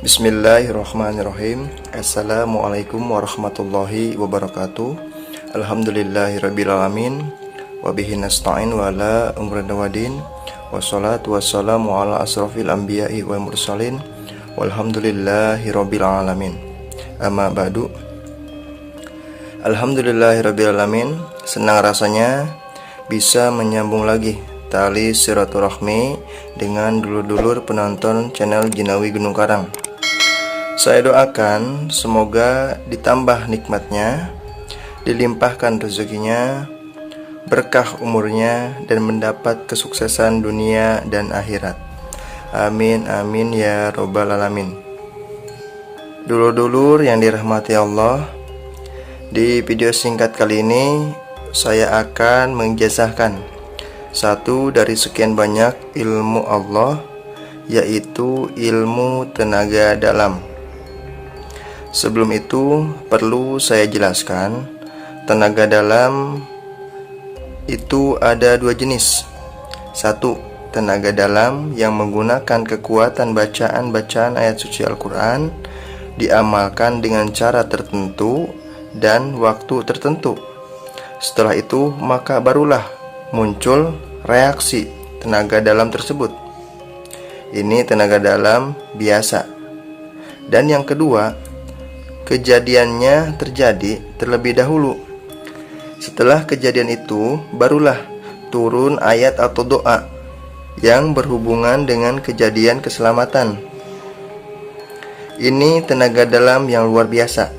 Bismillahirrahmanirrahim. Assalamualaikum warahmatullahi wabarakatuh. Alhamdulillahirrabbilalamin. Wabihi nasta'in wa ala umrin wadin. Wassalatu wassalamu ala asrafil anbiya'i wal mursalin. Walhamdulillahi rabbil alamin. Amma ba'du. Alhamdulillahirrabbilalamin. Senang rasanya bisa menyambung lagi tali silaturahmi dengan dulur-dulur penonton channel Jinawi Gunung Karang. Saya doakan semoga ditambah nikmatnya, dilimpahkan rezekinya, berkah umurnya, dan mendapat kesuksesan dunia dan akhirat. Amin amin ya robbal alamin. Dulur-dulur yang dirahmati Allah, di video singkat kali ini saya akan mengisahkan satu dari sekian banyak ilmu Allah, yaitu ilmu tenaga dalam. Sebelum itu perlu saya jelaskan, tenaga dalam itu ada dua jenis. Satu, tenaga dalam yang menggunakan kekuatan bacaan ayat suci Al-Quran, diamalkan dengan cara tertentu dan waktu tertentu. Setelah itu maka barulah muncul reaksi tenaga dalam tersebut. Ini tenaga dalam biasa. Dan yang kedua, kejadiannya terjadi terlebih dahulu. Setelah kejadian itu barulah turun ayat atau doa yang berhubungan dengan kejadian keselamatan. Ini tenaga dalam yang luar biasa.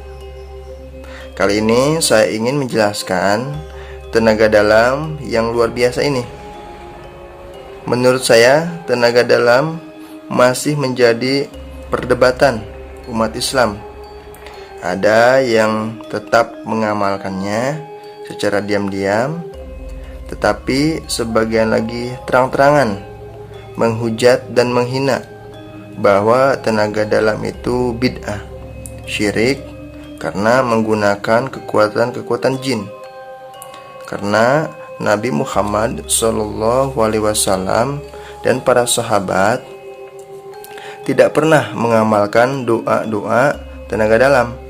Kali ini saya ingin menjelaskan tenaga dalam yang luar biasa ini. Menurut saya, tenaga dalam masih menjadi perdebatan umat Islam. Ada yang tetap mengamalkannya secara diam-diam, tetapi sebagian lagi terang-terangan menghujat dan menghina bahwa tenaga dalam itu bid'ah, syirik, karena menggunakan kekuatan jin. Karena Nabi Muhammad SAW dan para sahabat tidak pernah mengamalkan doa-doa tenaga dalam.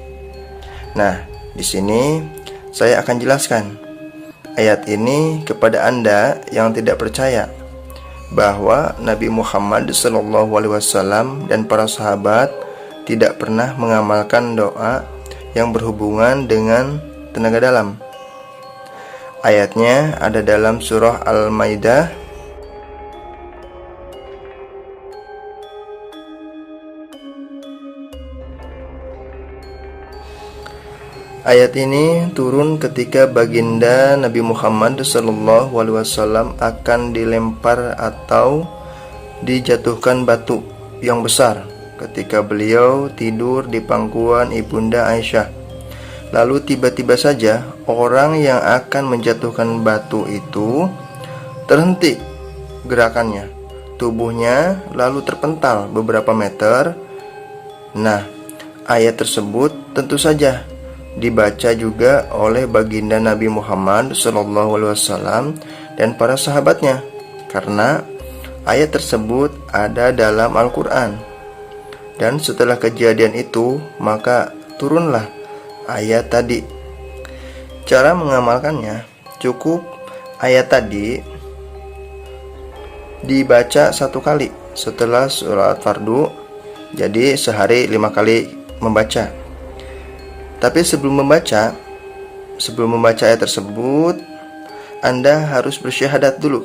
Nah, di sini saya akan jelaskan ayat ini kepada Anda yang tidak percaya bahwa Nabi Muhammad SAW dan para sahabat tidak pernah mengamalkan doa yang berhubungan dengan tenaga dalam. Ayatnya ada dalam surah Al-Maidah Ayat ini turun ketika baginda Nabi Muhammad SAW akan dilempar atau dijatuhkan batu yang besar ketika beliau tidur di pangkuan ibunda Aisyah. Lalu tiba-tiba saja orang yang akan menjatuhkan batu itu terhenti gerakannya. Tubuhnya lalu terpental beberapa meter. Nah, ayat tersebut tentu saja dibaca juga oleh baginda Nabi Muhammad SAW dan para sahabatnya, karena ayat tersebut ada dalam Al-Quran. Dan setelah kejadian itu maka turunlah ayat tadi. Cara mengamalkannya, cukup ayat tadi dibaca satu kali setelah sholat fardu. Jadi sehari 5 kali membaca. Tapi sebelum membaca ayat tersebut, Anda harus bersyahadat dulu,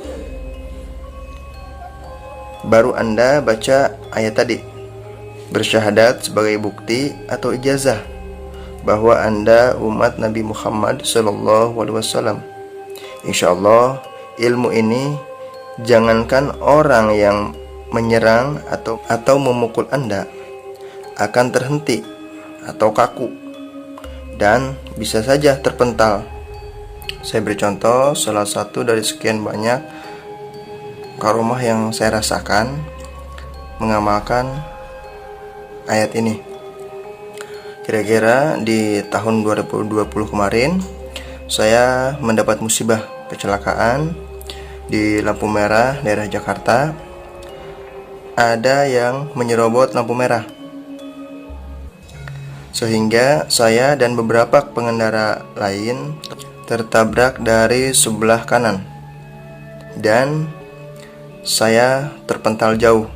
baru Anda baca ayat tadi. Bersyahadat sebagai bukti atau ijazah bahwa Anda umat Nabi Muhammad SAW. Insya Allah ilmu ini jangankan orang yang menyerang atau memukul Anda akan terhenti atau kaku dan bisa saja terpental. Saya beri contoh salah satu dari sekian banyak karomah yang saya rasakan mengamalkan ayat ini. Kira-kira di tahun 2020 kemarin, saya mendapat musibah kecelakaan di lampu merah daerah Jakarta. Ada yang menyerobot lampu merah sehingga saya dan beberapa pengendara lain tertabrak dari sebelah kanan dan saya terpental jauh,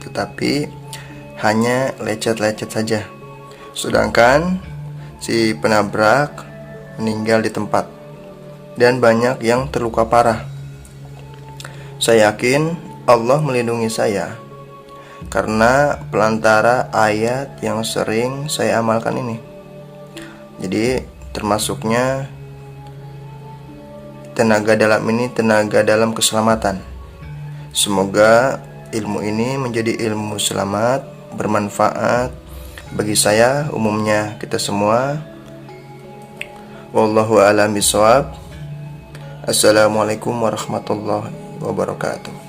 tetapi hanya lecet-lecet saja. Sedangkan si penabrak meninggal di tempat dan banyak yang terluka parah. Saya yakin Allah melindungi saya karena pelantara ayat yang sering saya amalkan ini. Jadi termasuknya tenaga dalam ini tenaga dalam keselamatan. Semoga ilmu ini menjadi ilmu selamat, bermanfaat bagi saya, umumnya kita semua. Wallahu a'lam bishawab. Assalamualaikum warahmatullahi wabarakatuh.